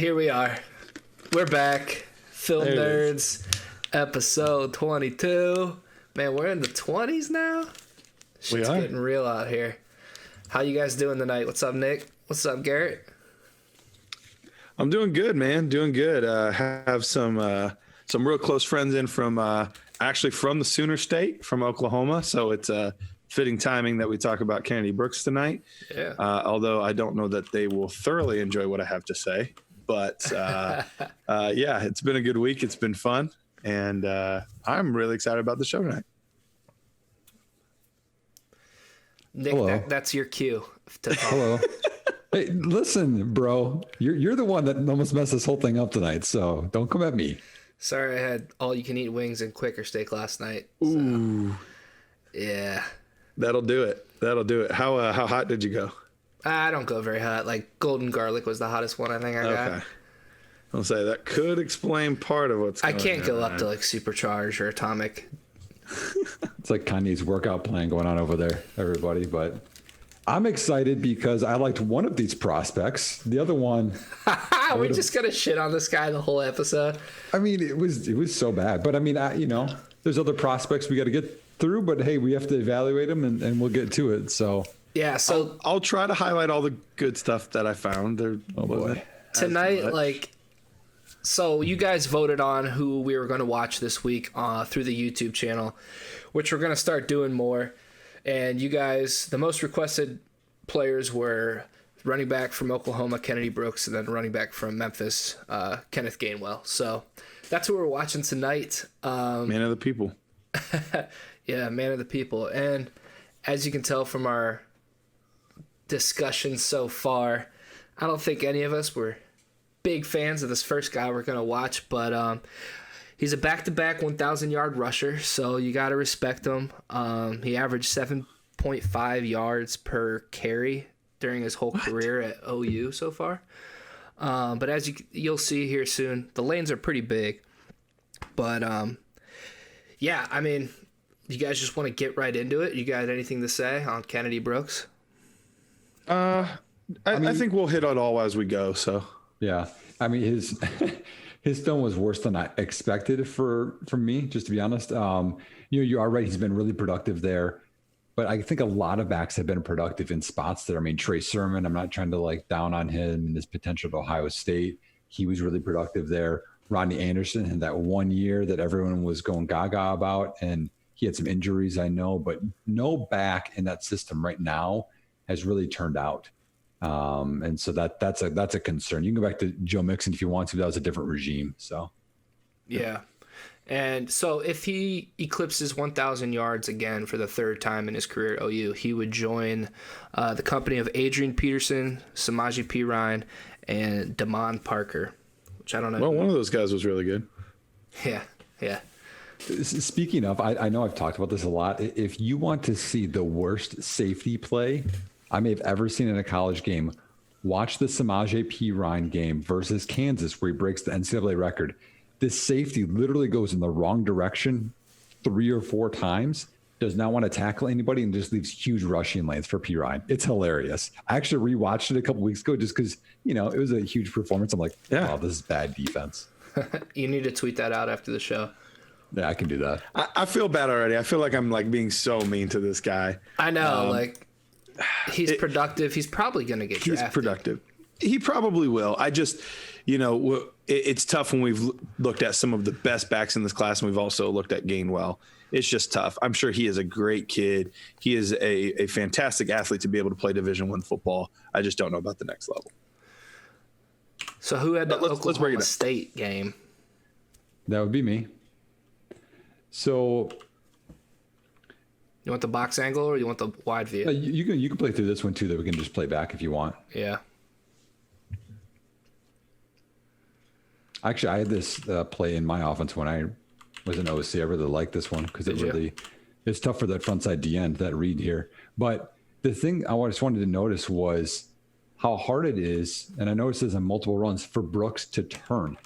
Here we are. We're back. Film Nerds, episode 22. Man, we're in the 20s now. Shit's getting real out here. How you guys doing tonight? What's up, Nick? What's up, Garrett? I'm doing good, man. Doing good. Have some real close friends in from actually from the Sooner State, from Oklahoma. So it's fitting timing that we talk about Kennedy Brooks tonight. Yeah. Although I don't know that they will thoroughly enjoy what I have to say. But yeah, it's been a good week. It's been fun. And I'm really excited about the show tonight. Nick, that's your cue to talk. Hello. Hey, listen, bro. You're the one that almost messed this whole thing up tonight, so don't come at me. Sorry, I had all-you-can-eat wings and Quaker steak last night. So, Ooh. Yeah. That'll do it. How hot did you go? I don't go very hot. Like, golden garlic was the hottest one I think I got. Okay. I'll say that could explain part of what's going on. I can't go up to, like, supercharged or atomic. It's like Kanye's workout plan going on over there, everybody. But I'm excited because I liked one of these prospects. The other one, we're just gonna shit on this guy the whole episode. I mean, it was so bad. But I mean, there's other prospects we got to get through. But hey, we have to evaluate them, and we'll get to it. So yeah, so I'll try to highlight all the good stuff that I found. Oh boy, tonight, So you guys voted on who we were going to watch this week through the YouTube channel, which we're going to start doing more. And you guys, the most requested players were running back from Oklahoma, Kennedy Brooks, and then running back from Memphis, Kenneth Gainwell. So that's what we're watching tonight. Man of the people. Yeah, man of the people. And as you can tell from our discussion so far, I don't think any of us were big fans of this first guy we're going to watch, but he's a back-to-back 1,000-yard rusher, so you got to respect him. He averaged 7.5 yards per carry during his whole career at OU so far. But as you'll see here soon, the lanes are pretty big. But, yeah, I mean, you guys just want to get right into it? You got anything to say on Kennedy Brooks? I think we'll hit it all as we go, so... Yeah, I mean his film was worse than I expected from me. Just to be honest, you are right. He's been really productive there, but I think a lot of backs have been productive in spots there. I mean, Trey Sermon. I'm not trying to down on him and his potential at Ohio State. He was really productive there. Rodney Anderson had that 1 year that everyone was going gaga about, and he had some injuries, I know, but no back in that system right now has really turned out. And so that's a concern. You can go back to Joe Mixon if you want to. That was a different regime. So, yeah. And so if he eclipses 1,000 yards again for the third time in his career at OU, he would join the company of Adrian Peterson, Samaje Perine, and Damon Parker, which I don't know. Well, one of those guys was really good. Yeah. Speaking of, I know I've talked about this a lot. If you want to see the worst safety play I may have ever seen in a college game, watch the Samaje Perine game versus Kansas, where he breaks the NCAA record. This safety literally goes in the wrong direction 3 or 4 times, does not want to tackle anybody, and just leaves huge rushing lanes for Perine. It's hilarious. I actually rewatched it a couple weeks ago just because, it was a huge performance. I'm like, wow, this is bad defense. You need to tweet that out after the show. Yeah, I can do that. I feel bad already. I feel like I'm being so mean to this guy. I know, he's productive. He's probably going to get drafted. He's productive. He probably will. I just, it's tough when we've looked at some of the best backs in this class, and we've also looked at Gainwell. It's just tough. I'm sure he is a great kid. He is a fantastic athlete to be able to play Division I football. I just don't know about the next level. So who had the Oklahoma State game? That would be me. So... You want the box angle or you want the wide view? You can play through this one too, that we can just play back if you want. Yeah. Actually, I had this play in my offense when I was an OC. I really liked this one because it's tough for that front side D end, that read here. But the thing I just wanted to notice was how hard it is, and I noticed this on multiple runs, for Brooks to turn.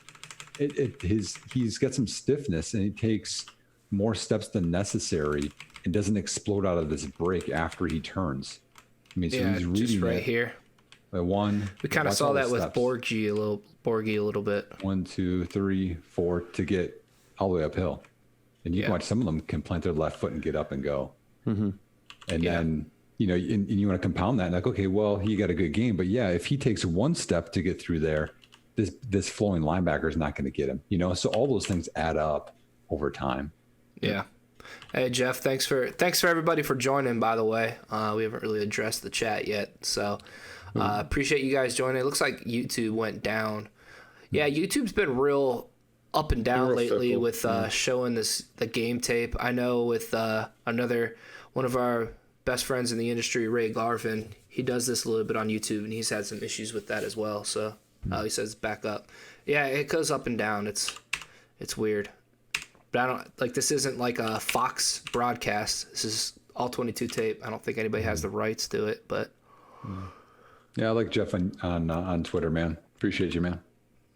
He's got some stiffness, and he takes more steps than necessary. It doesn't explode out of this break after he turns. I mean, so he's reading just right here. One. We kind of watch saw all the that with steps. Borgie a little bit. 1, 2, 3, 4 to get all the way uphill. And you can watch some of them can plant their left foot and get up and go. And then, you know, and you want to compound that. And like, okay, well, he got a good game. But yeah, if he takes one step to get through there, this flowing linebacker is not going to get him. You know, so all those things add up over time. Yeah. Hey, Jeff, thanks for everybody for joining, by the way. We haven't really addressed the chat yet. So appreciate you guys joining. It looks like YouTube went down. Yeah, YouTube's been real up and down lately fickle. With showing the game tape. I know with one of our best friends in the industry, Ray Garvin, he does this a little bit on YouTube, and he's had some issues with that as well. So he says back up. Yeah, it goes up and down. It's weird. But I don't like, this isn't like a Fox broadcast. This is all 22 tape. I don't think anybody has the rights to it, but yeah, I like Jeff on Twitter, man. Appreciate you, man.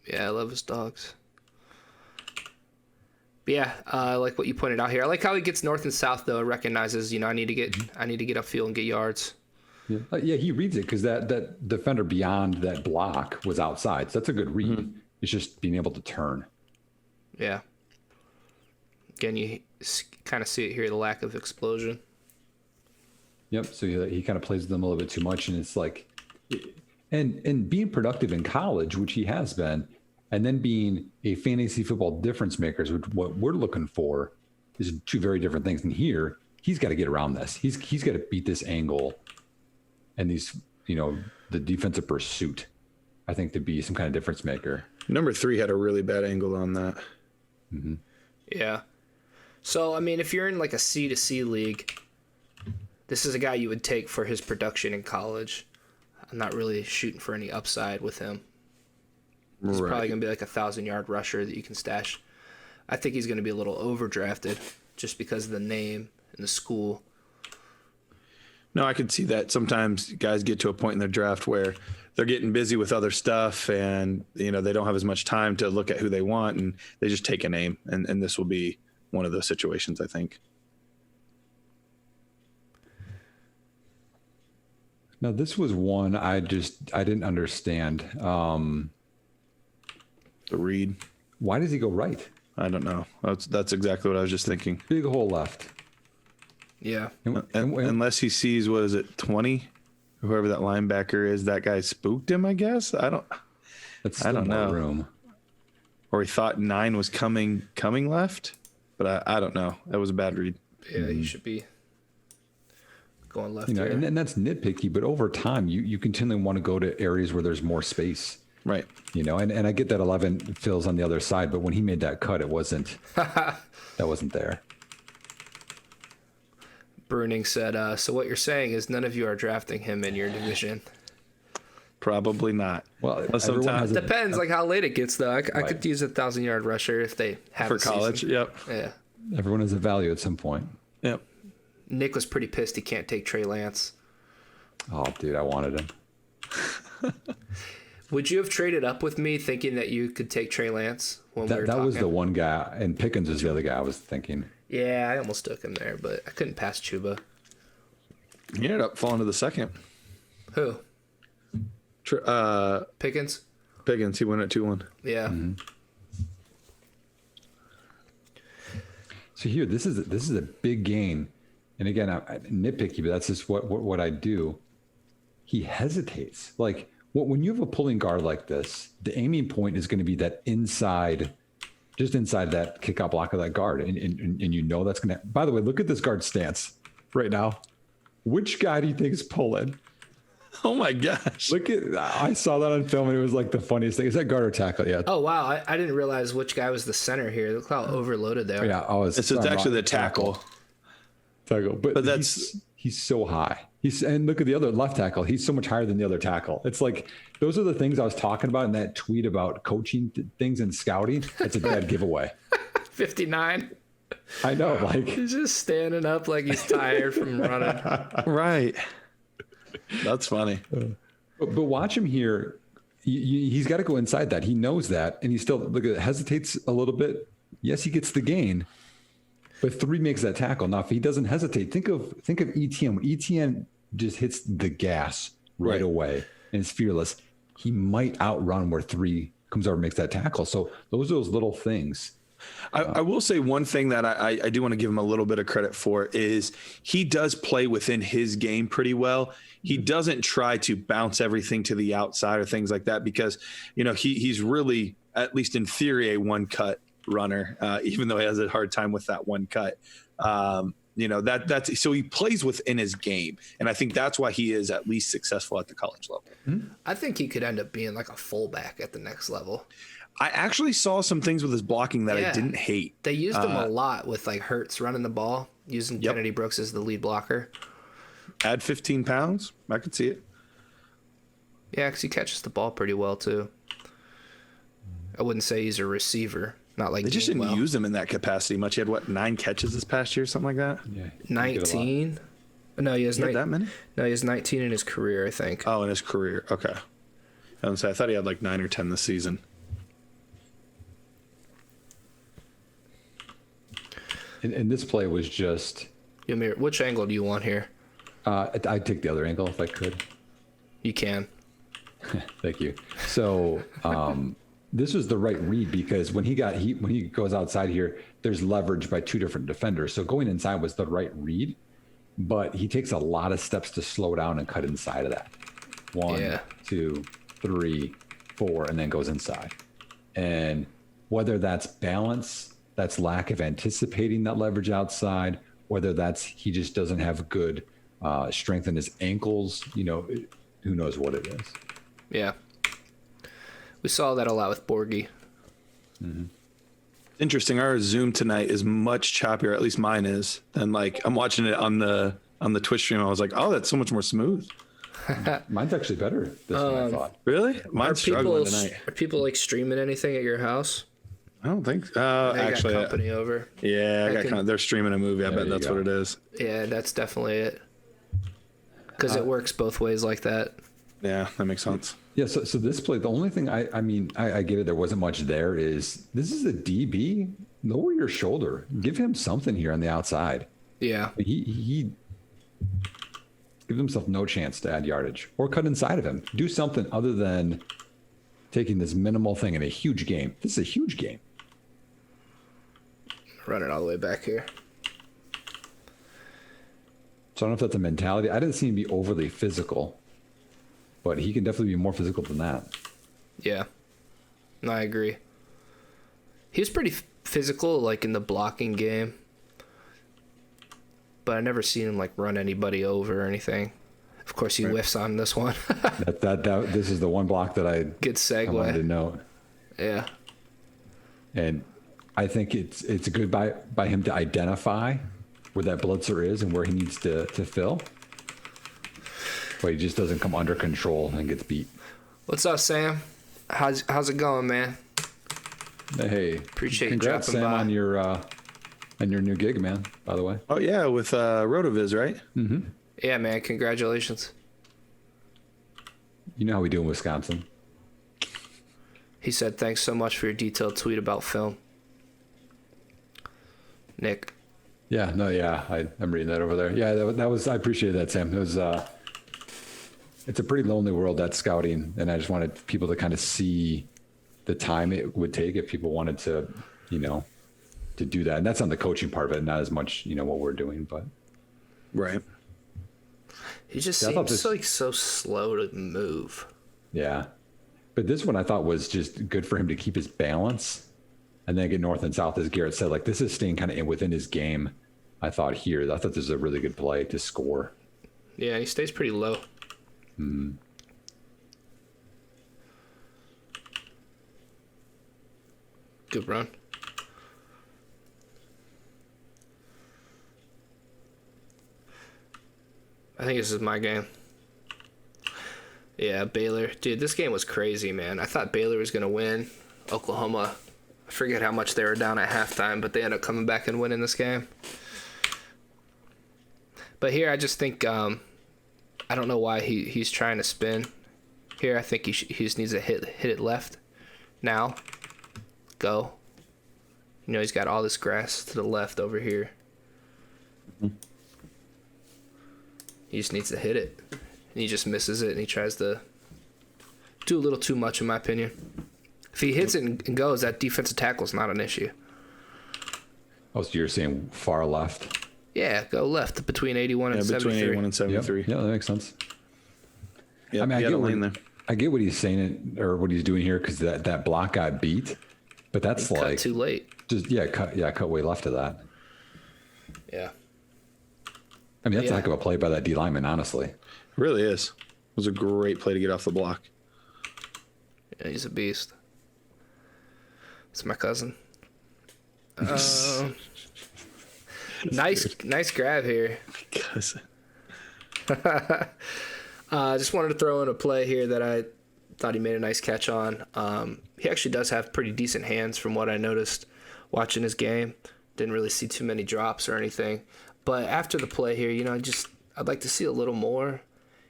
Yeah, I love his dogs. But yeah, I like what you pointed out here. I like how he gets north and south though. Recognizes, you know, I need to get upfield and get yards. Yeah, he reads it because that defender beyond that block was outside. So that's a good read. It's just being able to turn. Yeah. Again, you kind of see it here, the lack of explosion. Yep. So he kind of plays with them a little bit too much, and it's like, and being productive in college, which he has been, and then being a fantasy football difference maker, which what we're looking for, is two very different things. And here, he's got to get around this. He's got to beat this angle, and these, you know, the defensive pursuit, I think, to be some kind of difference maker. Number 3 had a really bad angle on that. Yeah. So, I mean, if you're in like a C2C league, this is a guy you would take for his production in college. I'm not really shooting for any upside with him. He's probably going to be like a 1,000-yard rusher that you can stash. I think he's going to be a little overdrafted just because of the name and the school. No, I could see that. Sometimes guys get to a point in their draft where they're getting busy with other stuff, and you know they don't have as much time to look at who they want, and they just take a name. And this will be one of those situations, I think. Now, this was one I didn't understand. The read. Why does he go right? I don't know. That's exactly what I was just thinking. Big hole left. Yeah. Unless he sees, what is it, 20? Whoever that linebacker is, that guy spooked him, I guess. I don't know. Room. Or he thought 9 was coming left, but I don't know. That was a bad read. Yeah, he should be going left. You know, here. and that's nitpicky, but over time, you continually want to go to areas where there's more space. Right. You know, and I get that 11 fills on the other side, but when he made that cut, it wasn't. That wasn't there. Bruning said, so what you're saying is none of you are drafting him in your division. Probably not. Well, sometimes depends like how late it gets though. I could use a 1,000-yard rusher if they have for a college. season. Yep. Yeah. Everyone has a value at some point. Yep. Nick was pretty pissed he can't take Trey Lance. Oh, dude, I wanted him. Would you have traded up with me thinking that you could take Trey Lance when we were talking? That was the one guy, and Pickens was the other guy I was thinking. Yeah, I almost took him there, but I couldn't pass Chuba. He ended up falling to the second. Who? Pickens? Pickens. He went at 2-1. Yeah. Mm-hmm. So here, this is a big gain. And again, I nitpicky, but that's just what I do. He hesitates. Like, when you have a pulling guard like this, the aiming point is going to be that inside, just inside that kickout block of that guard. And you know that's going to... By the way, look at this guard stance right now. Which guy do you think is pulling? Oh, my gosh. I saw that on film, and it was like the funniest thing. Is that guard or tackle? Yeah. Oh, wow. I didn't realize which guy was the center here. Look how overloaded they are. Yeah, it's actually the tackle. But that's... He's so high. And look at the other left tackle. He's so much higher than the other tackle. It's like, those are the things I was talking about in that tweet about coaching things and scouting. It's a bad giveaway. 59. I know. Like, he's just standing up like he's tired from running. Right. That's funny. But watch him here. He's got to go inside that. He knows that. And he still hesitates a little bit. Yes, he gets the gain. But 3 makes that tackle. Now, if he doesn't hesitate, think of ETN. ETN just hits the gas right away. and is fearless, he might outrun where 3 comes over and makes that tackle. So those are those little things. I will say one thing that I do want to give him a little bit of credit for is he does play within his game pretty well. He doesn't try to bounce everything to the outside or things like that because, he's really, at least in theory, a one-cut runner, even though he has a hard time with that one cut. That's so he plays within his game. And I think that's why he is at least successful at the college level. I think he could end up being like a fullback at the next level. I actually saw some things with his blocking that I didn't hate. They used him a lot with like Hurts running the ball, using Kennedy Brooks as the lead blocker. Add 15 pounds. I could see it. Yeah, because he catches the ball pretty well too. I wouldn't say he's a receiver. Not like they just didn't use him in that capacity much. He had 9 catches this past year, something like that. Yeah, 19. No, he has that many. No, he has 19 in his career, I think. Oh, in his career. Okay. I thought he had like 9 or 10 this season. And this play was just. Which angle do you want here? I'd take the other angle if I could. You can. Thank you. So this was the right read because when he goes outside here, there's leverage by 2 different defenders. So going inside was the right read, but he takes a lot of steps to slow down and cut inside of that. 1, 2, 3, 4, and then goes inside. And whether that's balance, that's lack of anticipating that leverage outside, whether that's he just doesn't have good strength in his ankles, who knows what it is. Yeah. We saw that a lot with Borgie. Mm-hmm. Interesting. Our Zoom tonight is much choppier, at least mine is, than I'm watching it on the Twitch stream. I was like, oh, that's so much more smooth. Mine's actually better this one, I thought. Really? Mine's struggling tonight. Are people streaming anything at your house? I don't think so. Actually, got company over. Yeah, they're streaming a movie. I bet that's what it is. Yeah, that's definitely it. Because it works both ways like that. Yeah, that makes sense. Yeah, so this play, the only thing I get it, there wasn't much there, is this is a DB. Lower your shoulder. Give him something here on the outside. Yeah. He gives himself no chance to add yardage or cut inside of him. Do something other than taking this minimal thing in a huge game. This is a huge game. Run it all the way back here. So I don't know if that's a mentality. I didn't see him be overly physical, but he can definitely be more physical than that. Yeah. No, I agree. He was pretty physical, in the blocking game. But I never seen him, run anybody over or anything. Of course, he whiffs on this one. This is the one block that I wanted to note. Yeah. And I think it's good by him to identify where that blitzer is and where he needs to fill. But he just doesn't come under control and gets beat. What's up, Sam? How's it going, man? Hey, appreciate congrats, you dropping Sam, by. on your new gig, man. By the way. Oh yeah, with Rotoviz, right? Mm-hmm. Yeah, man. Congratulations. You know how we do in Wisconsin. He said, "Thanks so much for your detailed tweet about film." Nick. Yeah. No. Yeah. I'm reading that over there. Yeah. That was. I appreciate that, Sam. It was. It's a pretty lonely world, that scouting, and I just wanted people to kind of see the time it would take if people wanted to, to do that. And that's on the coaching part of it, not as much, what we're doing, but. Right. He just seems so slow to move. Yeah. But this one I thought was just good for him to keep his balance and then get north and south, as Garrett said. This is staying kind of within his game, I thought this is a really good play to score. Yeah, he stays pretty low. Mm-hmm. Good run. I think this is my game. Yeah, Baylor. Dude, this game was crazy, man. I thought Baylor was going to win. Oklahoma, I forget how much they were down at halftime, but they ended up coming back and winning this game. But here, I just think, I don't know why he's trying to spin. Here, I think he just needs to hit it left. Now. Go. He's got all this grass to the left over here. Mm-hmm. He just needs to hit it. And he just misses it, and he tries to do a little too much, in my opinion. If he hits it and goes, that defensive tackle is not an issue. Oh, so you're saying far left? Yeah, go left between 81 and 73. Between 81 and 73. Yep. Yeah, that makes sense. Yeah, I mean, I get what he's saying or what he's doing here because that block got beat, but that's He like cut too late. just cut way left of that. Yeah. I mean, that's a heck of a play by that D lineman, honestly. It really is. It was a great play to get off the block. Yeah, he's a beast. It's my cousin. Nice grab here. Cousin. Just wanted to throw in a play here that I thought he made a nice catch on. He actually does have pretty decent hands from what I noticed watching his game. Didn't really see too many drops or anything. But after the play here, I'd like to see a little more.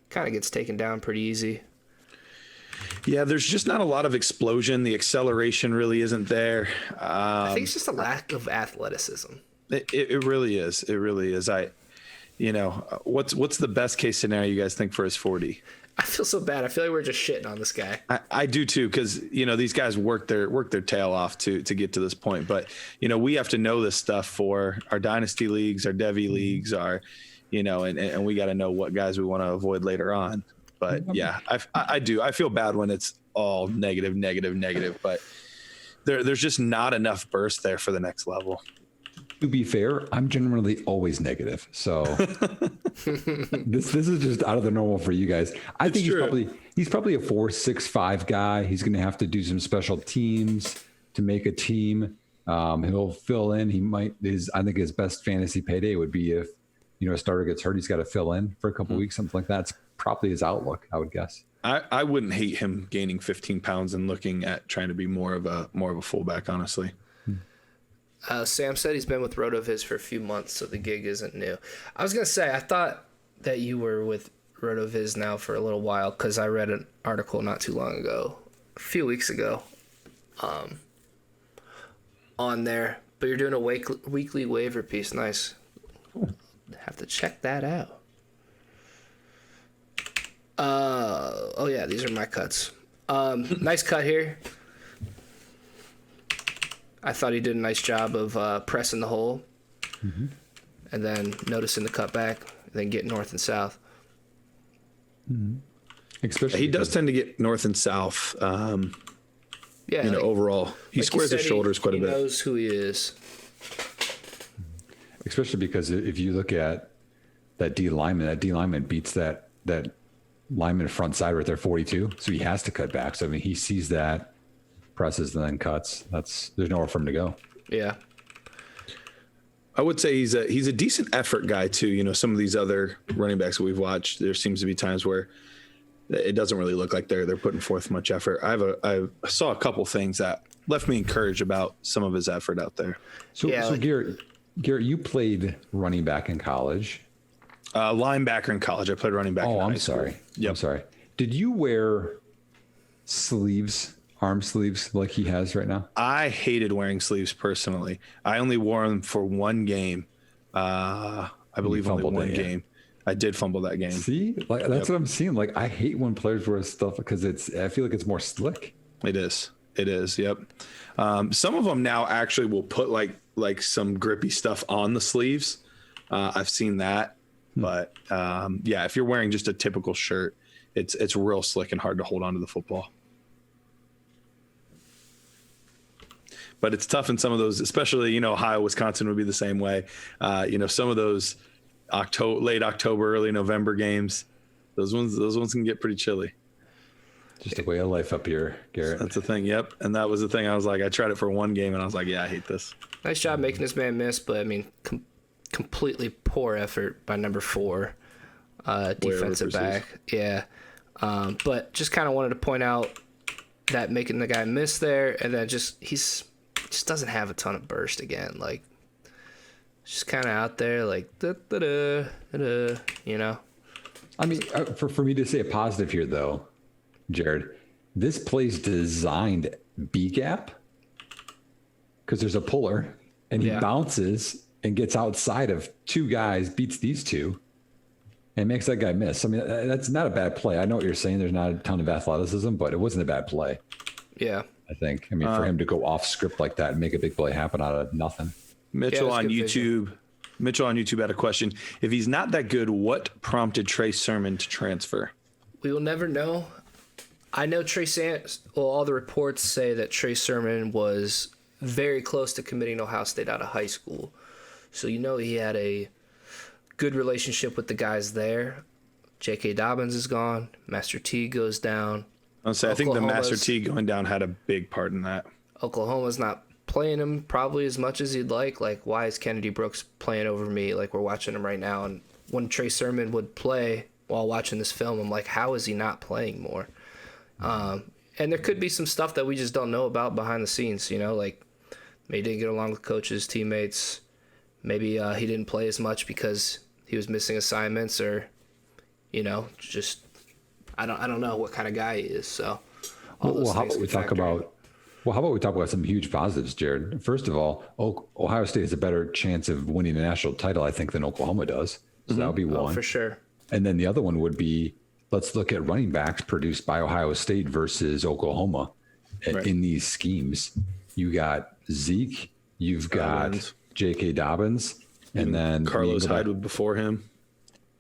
Kind of gets taken down pretty easy. Yeah, there's just not a lot of explosion. The acceleration really isn't there. I think it's just a lack of athleticism. It really is. It really is. What's the best case scenario you guys think for his 40? I feel so bad. I feel like we're just shitting on this guy. I do too, because these guys work their tail off to get to this point. But we have to know this stuff for our dynasty leagues, our Devy leagues, and we got to know what guys we want to avoid later on. But yeah, I do. I feel bad when it's all negative. But there's just not enough burst there for the next level. To be fair, I'm generally always negative, so this is just out of the normal for you guys. I think he's probably a 4.65 guy. He's going to have to do some special teams to make a team. He'll fill in. I think his best fantasy payday would be if a starter gets hurt. He's got to fill in for a couple weeks, something like that. It's probably his outlook, I would guess. I wouldn't hate him gaining 15 pounds and looking at trying to be more of a fullback, honestly. Sam said he's been with RotoViz for a few months, so the gig isn't new. I was going to say, I thought that you were with RotoViz now for a little while because I read an article not too long ago, a few weeks ago, on there. But you're doing a weekly waiver piece. Nice. Have to check that out. Oh, yeah, these are my cuts. Nice cut here. I thought he did a nice job of pressing the hole and then noticing the cutback, and then get north and south. Especially he does tend to get north and south. Overall, he squares his shoulders quite a bit. He knows who he is. Especially because if you look at that D lineman beats that lineman front side right there, 42. So he has to cut back. So I mean, he sees that, presses and then cuts. There's nowhere for him to go. Yeah. I would say he's a decent effort guy too. Some of these other running backs that we've watched, there seems to be times where it doesn't really look like they're putting forth much effort. I saw a couple things that left me encouraged about some of his effort out there. So Garrett, you played running back in college. Linebacker in college. I played running back. Oh, I'm sorry. Yep. I'm sorry. Did you wear arm sleeves like he has right now? I hated wearing sleeves personally. I only wore them for one game. I believe only one game. I did fumble that game. See, like that's what I'm seeing. Like I hate when players wear stuff because I feel like it's more slick. It is. Yep. Some of them now actually will put like some grippy stuff on the sleeves. I've seen that. But if you're wearing just a typical shirt, it's real slick and hard to hold on to the football. But it's tough in some of those, especially, Ohio, Wisconsin would be the same way. Some of those late October, early November games, those ones can get pretty chilly. Just a way of life up here, Garrett. That's the thing. Yep. And that was the thing. I was like, I tried it for one game and I was like, yeah, I hate this. Nice job making this man miss, but I mean, completely poor effort by number 4, defensive back. Yeah. But just kind of wanted to point out that making the guy miss there, and then he just doesn't have a ton of burst again. Like, just kind of out there, like, I mean, for me to say a positive here, though, Jared, this play's designed B gap because there's a puller, and he bounces and gets outside of 2 guys, beats these 2, and makes that guy miss. I mean, that's not a bad play. I know what you're saying. There's not a ton of athleticism, but it wasn't a bad play. Yeah. I think. I mean, for him to go off script like that and make a big play happen out of nothing. Mitchell on YouTube. Mitchell on YouTube had a question. If he's not that good, what prompted Trey Sermon to transfer? We will never know. I know all the reports say that Trey Sermon was very close to committing to Ohio State out of high school. So he had a good relationship with the guys there. J.K. Dobbins is gone. Master T goes down. I think the Master T going down had a big part in that. Oklahoma's not playing him probably as much as he'd like. Like, why is Kennedy Brooks playing over me? Like, we're watching him right now. And when Trey Sermon would play while watching this film, I'm like, how is he not playing more? And there could be some stuff that we just don't know about behind the scenes, like maybe he didn't get along with coaches, teammates. Maybe he didn't play as much because he was missing assignments or, just I don't know what kind of guy he is. So, how about we talk about some huge positives, Jared? First of all, Ohio State has a better chance of winning a national title, I think, than Oklahoma does. So that would be one. For sure. And then the other one would be, let's look at running backs produced by Ohio State versus Oklahoma. Right. In these schemes, you got Zeke, you've got J.K. Dobbins, and then Carlos Hyde before him.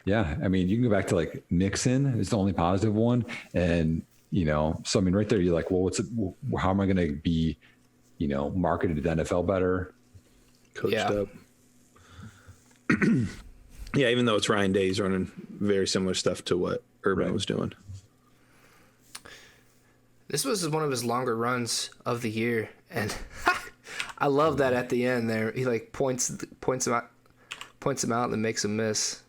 Yeah, I mean, you can go back to like Mixon is the only positive one, and so I mean, right there, you're like, well, how am I going to be, marketed to the NFL better, coached up? Yeah, even though it's Ryan Day, he's running very similar stuff to what Urban was doing. This was one of his longer runs of the year, and I love that at the end there. He like points him out and then makes him miss,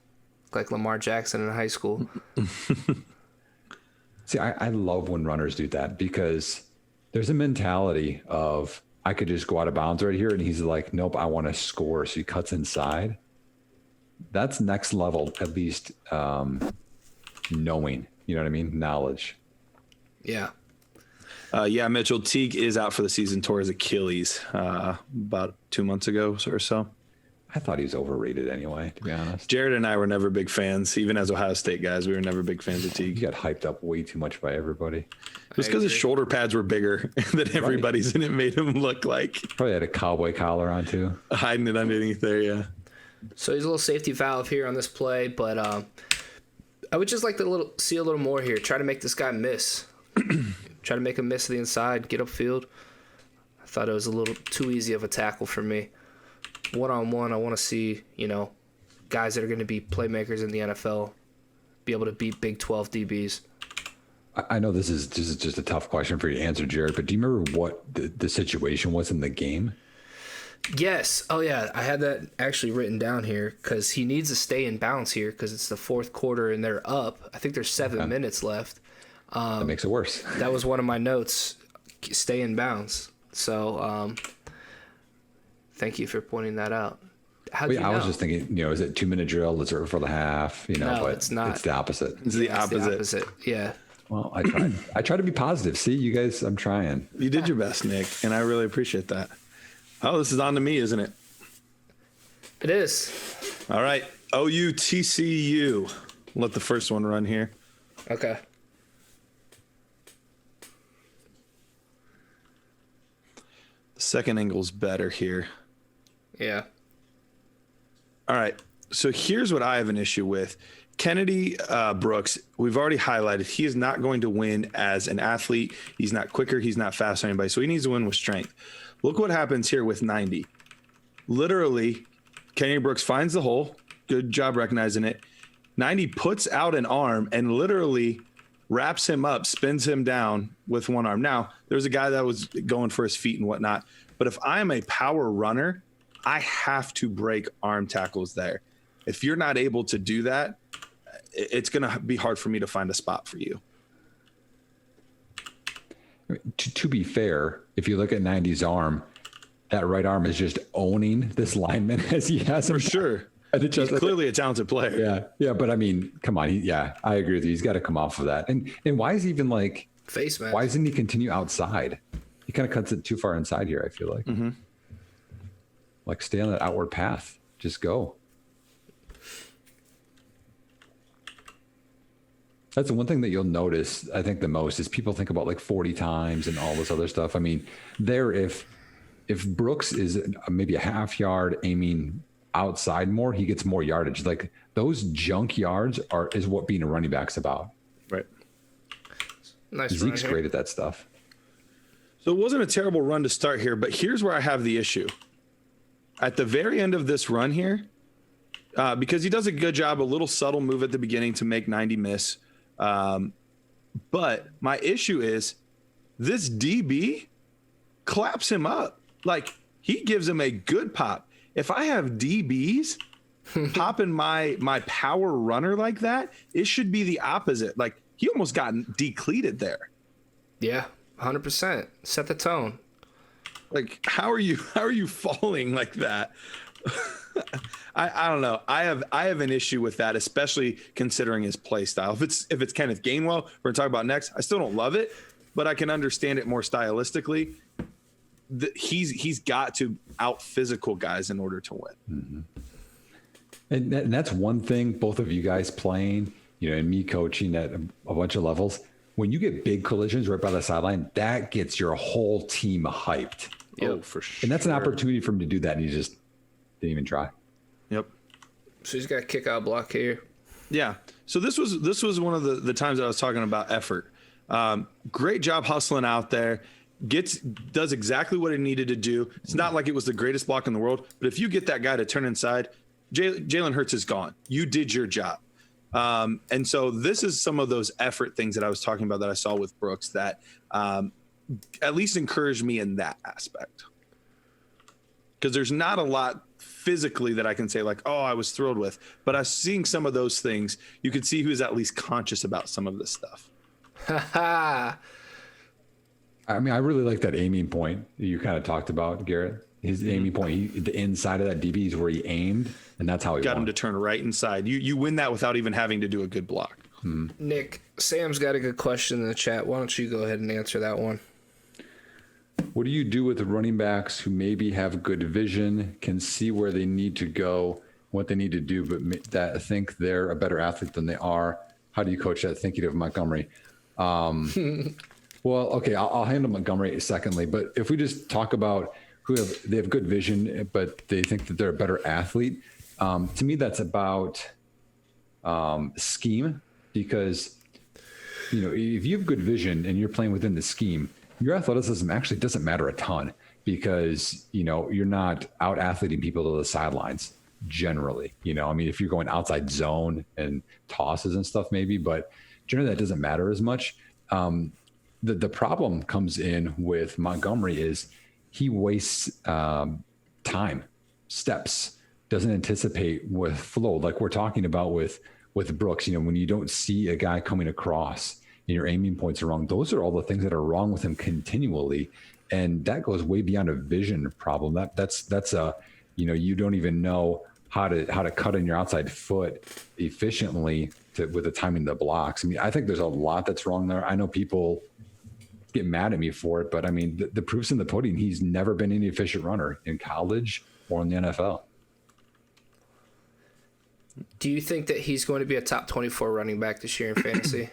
like Lamar Jackson in high school. See, I love when runners do that because there's a mentality of I could just go out of bounds right here, and he's like, nope, I want to score, so he cuts inside. That's next level, at least knowing, you know what I mean? Knowledge. Yeah. Mitchell Teague is out for the season, tore his Achilles about 2 months ago or so. I thought he was overrated anyway, to be honest. Jared and I were never big fans, even as Ohio State guys. We were never big fans of Teague. He got hyped up way too much by everybody. It was because his shoulder pads were bigger than everybody's, and it made him look like probably had a cowboy collar on too, hiding it underneath there. Yeah. So he's a little safety valve here on this play, but I would just like to see a little more here. Try to make this guy miss. Try to make him miss the inside, get upfield. I thought it was a little too easy of a tackle for me. One-on-one, I want to see, guys that are going to be playmakers in the NFL be able to beat Big 12 DBs. I know this is just a tough question for you to answer, Jared, but do you remember what the situation was in the game? Yes. Oh, yeah. I had that actually written down here because he needs to stay in bounds here because it's the fourth quarter and they're up. I think there's 7 minutes left. That makes it worse. That was one of my notes. Stay in bounds. So thank you for pointing that out. I was just thinking, is it 2-minute drill? Is it for the half? No, but it's not. It's the opposite. It's the opposite. Yeah. Well, I tried. I try to be positive. See, you guys, I'm trying. You did your best, Nick, and I really appreciate that. Oh, this is on to me, isn't it? It is. All right. OU TCU. Let the first one run here. Okay. The second angle's better here. Yeah. All right. So here's what I have an issue with. Kennedy Brooks, we've already highlighted, he is not going to win as an athlete. He's not quicker. He's not faster than anybody. So he needs to win with strength. Look what happens here with 90. Literally, Kennedy Brooks finds the hole. Good job recognizing it. 90 puts out an arm and literally wraps him up, spins him down with one arm. Now, there's a guy that was going for his feet and whatnot. But if I'm a power runner, I have to break arm tackles there. If you're not able to do that, it's going to be hard for me to find a spot for you. To be fair, if you look at 90's arm, that right arm is just owning this lineman as he has him. For sure. He's clearly a talented player. Yeah. Yeah. But I mean, come on. I agree with you. He's got to come off of that. And why is he even like face man? Why doesn't he continue outside? He kind of cuts it too far inside here, I feel like. Mm-hmm. Like stay on that outward path. Just go. That's the one thing that you'll notice, I think, the most is people think about like 40 times and all this other stuff. I mean, if Brooks is maybe a half yard aiming outside more, he gets more yardage. Like those junk yards is what being a running back's about. Right. Nice. Zeke's great at that stuff. So it wasn't a terrible run to start here, but here's where I have the issue. At the very end of this run here, because he does a good job, a little subtle move at the beginning to make 90 miss. But my issue is this DB claps him up. Like he gives him a good pop. If I have DBs popping my power runner like that, it should be the opposite. Like he almost got decleated there. Yeah, 100%. Set the tone. Like how are you falling like that? I don't know. I have an issue with that, especially considering his play style. If it's Kenneth Gainwell, we're gonna talk about next. I still don't love it, but I can understand it more stylistically. He's got to out physical guys in order to win. Mm-hmm. And that's one thing, both of you guys playing, and me coaching at a bunch of levels. When you get big collisions right by the sideline, that gets your whole team hyped. Yep. Oh, for sure. And that's an opportunity for him to do that, and he just didn't even try. Yep. So he's got a kick out block here. Yeah. So this was one of the times I was talking about effort. Great job hustling out there. Does exactly what he needed to do. It's not like it was the greatest block in the world, but if you get that guy to turn inside, Jalen Hurts is gone. You did your job. And so this is some of those effort things that I was talking about that I saw with Brooks that at least encouraged me in that aspect. Because there's not a lot physically that I can say like, oh, I was thrilled with. But I was seeing some of those things. You could see he was at least conscious about some of this stuff. I mean, I really like that aiming point that you kind of talked about, Garrett. His aiming point, the inside of that DB is where he aimed, and that's how he got won. him to turn right inside. You win that without even having to do a good block. Nick, Sam's got a good question in the chat. Why don't you go ahead and answer that one? What do you do with the running backs who maybe have good vision, can see where they need to go, what they need to do, but that think they're a better athlete than they are? How do you coach that? Thinking of Montgomery. Well, okay, I'll handle Montgomery secondly, but if we just talk about they have good vision, but they think that they're a better athlete. To me, that's about scheme, because if you have good vision and you're playing within the scheme, your athleticism actually doesn't matter a ton, because you're not out athleting people to the sidelines generally. I mean, if you're going outside zone and tosses and stuff, maybe, but generally that doesn't matter as much. The problem comes in with Montgomery is he wastes time, steps, doesn't anticipate with flow, like we're talking about with Brooks. When you don't see a guy coming across and your aiming points are wrong, those are all the things that are wrong with him continually, and that goes way beyond a vision problem. That's a you don't even know how to cut in your outside foot efficiently with the timing of the blocks. I mean, I think there's a lot that's wrong there. I know people get mad at me for it, but I mean, the proof's in the pudding. He's never been any efficient runner in college or in the NFL. Do you think that he's going to be a top 24 running back this year in fantasy?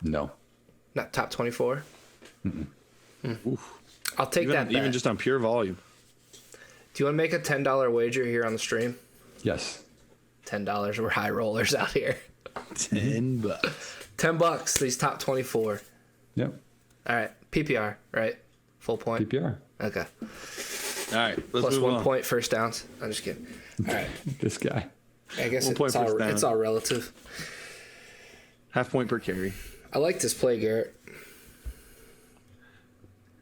No. Not top 24? I'll take that bet. Even just on pure volume. Do you want to make a $10 wager here on the stream? Yes. $10. We're high rollers out here. $10. $10. These top 24. Yep. All right. PPR, right? Full point? PPR. Okay. All right. Let's Plus move 1 on. point first downs. I'm just kidding. All right. This guy. I guess 1 point first down. it's all relative. Half point per carry. I like this play, Garrett.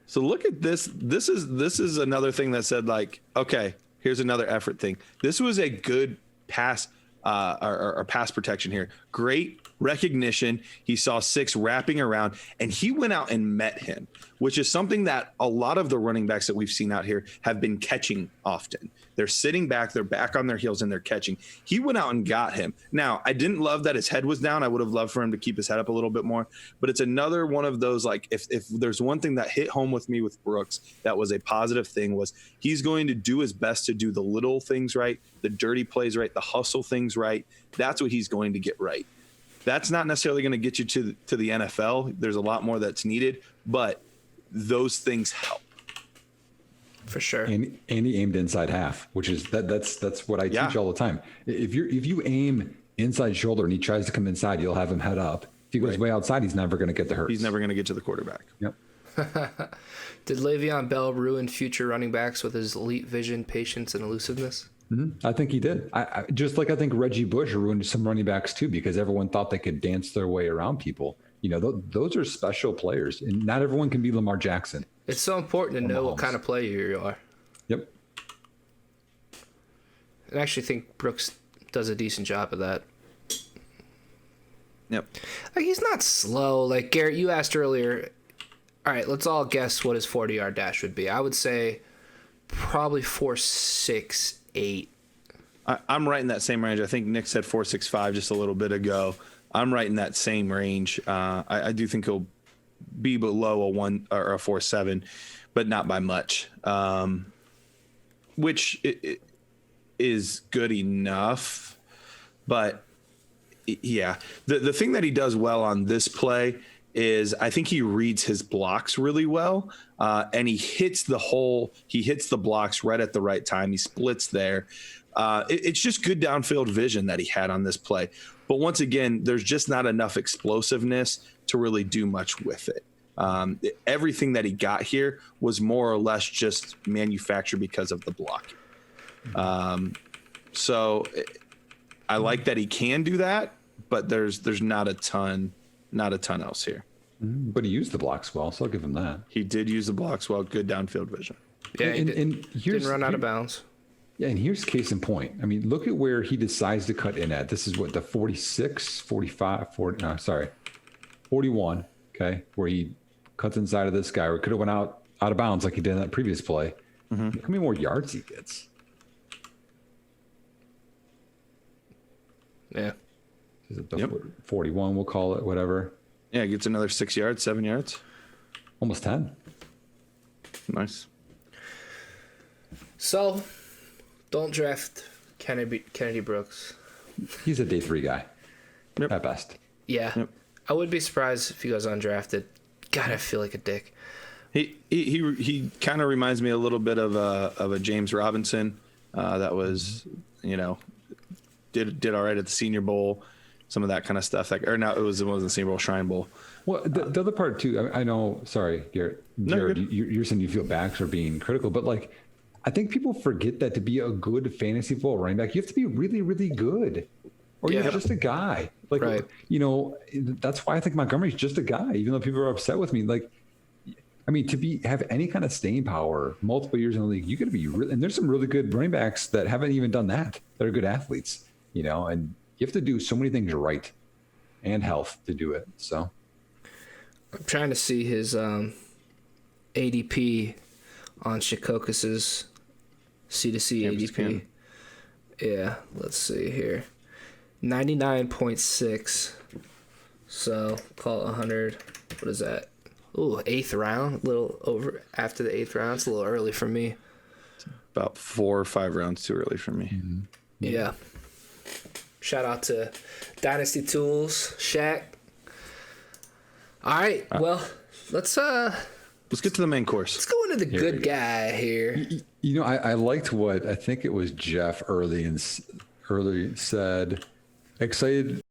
So look at this. This is another thing that said like, okay, here's another effort thing. This was a good pass or pass protection here. Great recognition. He saw 6 wrapping around, and he went out and met him, which is something that a lot of the running backs that we've seen out here have been catching often. They're sitting back, they're back on their heels, and they're catching. He went out and got him. Now, I didn't love that his head was down. I would have loved for him to keep his head up a little bit more, but it's another one of those, like, if there's one thing that hit home with me with Brooks that was a positive thing, was he's going to do his best to do the little things right, the dirty plays right, the hustle things right. That's what he's going to get right. That's not necessarily going to get you to the NFL. There's a lot more that's needed, but those things help. For sure. And he aimed inside half, which is that's what I teach all the time. If you aim inside shoulder and he tries to come inside, you'll have him head up. If he goes way outside, he's never going to get the hurt. He's never going to get to the quarterback. Yep. Did Le'Veon Bell ruin future running backs with his elite vision, patience, and elusiveness? Mm-hmm. I think he did. I just like I think Reggie Bush ruined some running backs too, because everyone thought they could dance their way around people. You know, those are special players, and not everyone can be Lamar Jackson. It's so important to know what kind of player you are. Yep. I actually think Brooks does a decent job of that. Yep. Like, he's not slow. Like, Garrett, you asked earlier, all right, let's all guess what his 40-yard dash would be. I would say probably 4.68. I'm right in that same range. I think Nick said 4.65 just a little bit ago. I'm right in that same range. I do think he'll be below a 1 or a 4.7, but not by much, which is good enough. But yeah, the thing that he does well on this play is I think he reads his blocks really well, and he hits the blocks right at the right time. He splits there. It's just good downfield vision that he had on this play. But once again, there's just not enough explosiveness to really do much with it. Everything that he got here was more or less just manufactured because of the blocking. So I like that he can do that, but there's not a ton else here. But he used the blocks well, so I'll give him that. He did use the blocks well. Good downfield vision. Yeah, and didn't run out of bounds. Yeah, and here's case in point. I mean, look at where he decides to cut in at. This is what, the 46, 45, 40, no, sorry, 41, okay, where he cuts inside of this guy, or could have went out of bounds like he did in that previous play. Look how many more yards he gets. Yeah. Is it the 41, we'll call it, whatever. Yeah, gets another 6 yards, 7 yards. Almost 10. Nice. So, don't draft Kennedy Brooks. He's a day 3 guy. Yep. At best. Yeah. Yep. I would be surprised if he goes undrafted. God, I feel like a dick. He kind of reminds me a little bit of a James Robinson that was, did all right at the Senior Bowl, some of that kind of stuff. It wasn't Senior Bowl, Shrine Bowl. Well, the other part too, I know, sorry, Garrett, you're saying you feel backs are being critical, but like, I think people forget that to be a good fantasy football running back, you have to be really, really good, or you're just a guy. Like, right. That's why I think Montgomery's just a guy, even though people are upset with me. Like, I mean, have any kind of staying power multiple years in the league, you got to be really, and there's some really good running backs that haven't even done that are good athletes, and you have to do so many things right and health to do it. So I'm trying to see his ADP on Shikokus's C2C ADP. Yeah, let's see here. 99.6. So call it 100. What is that? Ooh, 8th round. A little over after the 8th round. It's a little early for me. About 4 or 5 rounds too early for me. Mm-hmm. Yeah. Shout out to Dynasty Tools, Shaq. All right, well, let's get to the main course. Let's go into the good guy here. I liked what I think it was Jeff early said. Excited